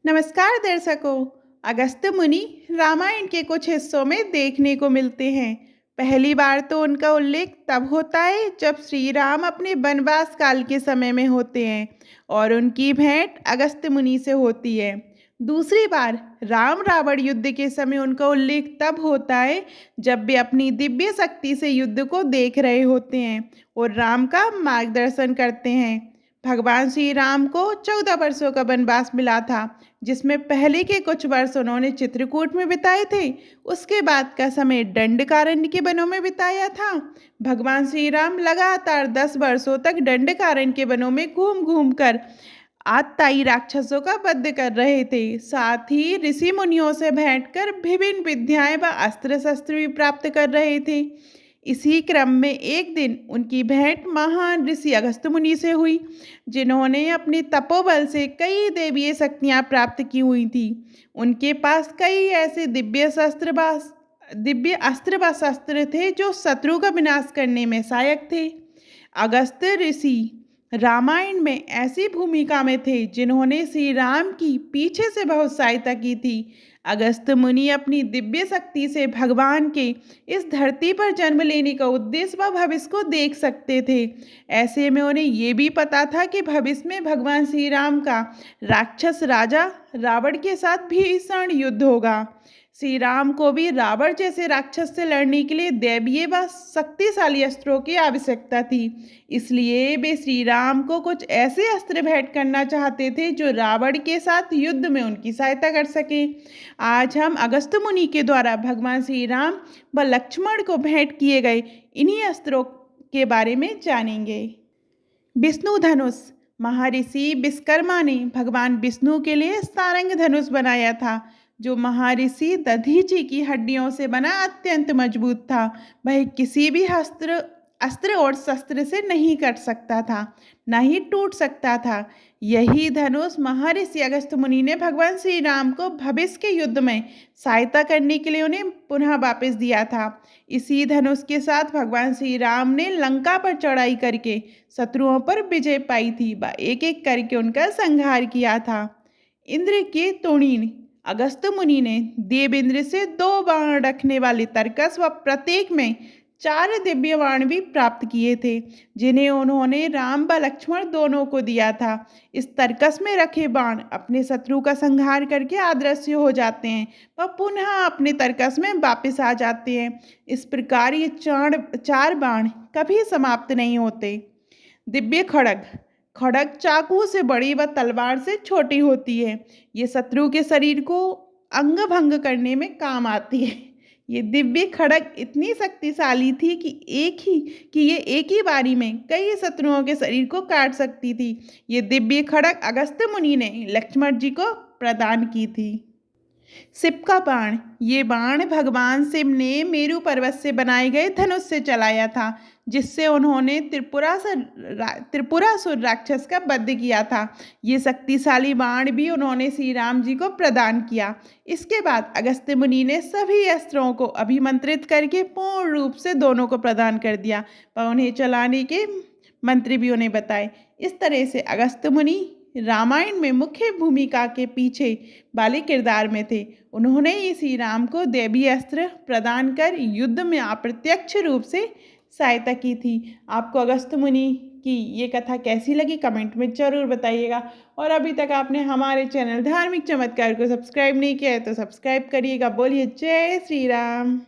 नमस्कार दर्शकों। अगस्त्य मुनि रामायण के कुछ हिस्सों में देखने को मिलते हैं। पहली बार तो उनका उल्लेख तब होता है जब श्री राम अपने वनवास काल के समय में होते हैं और उनकी भेंट अगस्त्य मुनि से होती है। दूसरी बार राम रावण युद्ध के समय उनका उल्लेख तब होता है जब वे अपनी दिव्य शक्ति से युद्ध को देख रहे होते हैं और राम का मार्गदर्शन करते हैं। भगवान श्री राम को 14 वर्षों का वनवास मिला था, जिसमें पहले के कुछ वर्ष उन्होंने चित्रकूट में बिताए थे। उसके बाद का समय दंडकारण्य के वनों में बिताया था। भगवान श्री राम लगातार 10 वर्षों तक दंडकारण्य के वनों में घूम घूम कर आतताई राक्षसों का वध कर रहे थे। साथ ही ऋषि मुनियों से भेंट कर विभिन्न विद्याएं व अस्त्र शस्त्र भी प्राप्त कर रहे थे। इसी क्रम में एक दिन उनकी भेंट महान ऋषि अगस्त्य मुनि से हुई, जिन्होंने अपने तपोबल से कई दैवीय शक्तियां प्राप्त की हुई थी। उनके पास कई ऐसे दिव्य अस्त्र व शस्त्र थे जो शत्रु का विनाश करने में सहायक थे। अगस्त्य ऋषि रामायण में ऐसी भूमिका में थे जिन्होंने श्री राम की पीछे से बहुत सहायता की थी। अगस्त्य मुनि अपनी दिव्य शक्ति से भगवान के इस धरती पर जन्म लेने का उद्देश्य व भविष्य को देख सकते थे। ऐसे में उन्हें ये भी पता था कि भविष्य में भगवान श्री राम का राक्षस राजा रावण के साथ भीषण युद्ध होगा। श्री राम को भी रावण जैसे राक्षस से लड़ने के लिए दैवीय व शक्तिशाली अस्त्रों की आवश्यकता थी। इसलिए वे श्री राम को कुछ ऐसे अस्त्र भेंट करना चाहते थे जो रावण के साथ युद्ध में उनकी सहायता कर सके। आज हम अगस्त्य मुनि के द्वारा भगवान श्री राम व लक्ष्मण को भेंट किए गए इन्हीं अस्त्रों के बारे में जानेंगे। विष्णु धनुष। महर्षि विश्वकर्मा ने भगवान विष्णु के लिए सारंग धनुष बनाया था, जो महर्षि दधीचि की हड्डियों से बना अत्यंत मजबूत था। वह किसी भी अस्त्र और शस्त्र से नहीं कट सकता था, न ही टूट सकता था। यही धनुष महर्षि अगस्त्य मुनि ने भगवान श्री राम को भविष्य के युद्ध में सहायता करने के लिए उन्हें पुनः वापस दिया था। इसी धनुष के साथ भगवान श्री राम ने लंका पर चढ़ाई करके शत्रुओं पर विजय पाई थी व एक एक करके उनका संहार किया था। इंद्र की तोड़ीन। अगस्त्य मुनि ने देवेंद्र से 2 बाण रखने वाले तरकस व प्रत्येक में 4 दिव्य बाण भी प्राप्त किए थे, जिन्हें उन्होंने राम व लक्ष्मण दोनों को दिया था। इस तरकस में रखे बाण अपने शत्रु का संहार करके अदृश्य हो जाते हैं व पुनः अपने तरकस में वापस आ जाते हैं। इस प्रकार ये 4 बाण कभी समाप्त नहीं होते। दिव्य खड्ग। खड्ग चाकू से बड़ी व तलवार से छोटी होती है। ये शत्रु के शरीर को अंग भंग करने में काम आती है। ये दिव्य खड्ग इतनी शक्तिशाली थी कि ये एक ही बारी में कई शत्रुओं के शरीर को काट सकती थी। ये दिव्य खड्ग अगस्त्य मुनि ने लक्ष्मण जी को प्रदान की थी। शिव का बाण। ये बाण भगवान शिव ने मेरु पर्वत से बनाए गए धनुष से चलाया था, जिससे उन्होंने त्रिपुरासुर राक्षस का वध किया था। ये शक्तिशाली बाण भी उन्होंने श्री राम जी को प्रदान किया। इसके बाद अगस्त्य मुनि ने सभी अस्त्रों को अभिमंत्रित करके पूर्ण रूप से दोनों को प्रदान कर दिया व उन्हें चलाने के मंत्र भी उन्हें बताए। इस तरह से अगस्त्य मुनि रामायण में मुख्य भूमिका के पीछे वाले किरदार में थे। उन्होंने ही श्री राम को दैवीय अस्त्र प्रदान कर युद्ध में अप्रत्यक्ष रूप से सहायता की थी। आपको अगस्त्य मुनि की ये कथा कैसी लगी कमेंट में ज़रूर बताइएगा। और अभी तक आपने हमारे चैनल धार्मिक चमत्कार को सब्सक्राइब नहीं किया है तो सब्सक्राइब करिएगा। बोलिए जय श्री राम।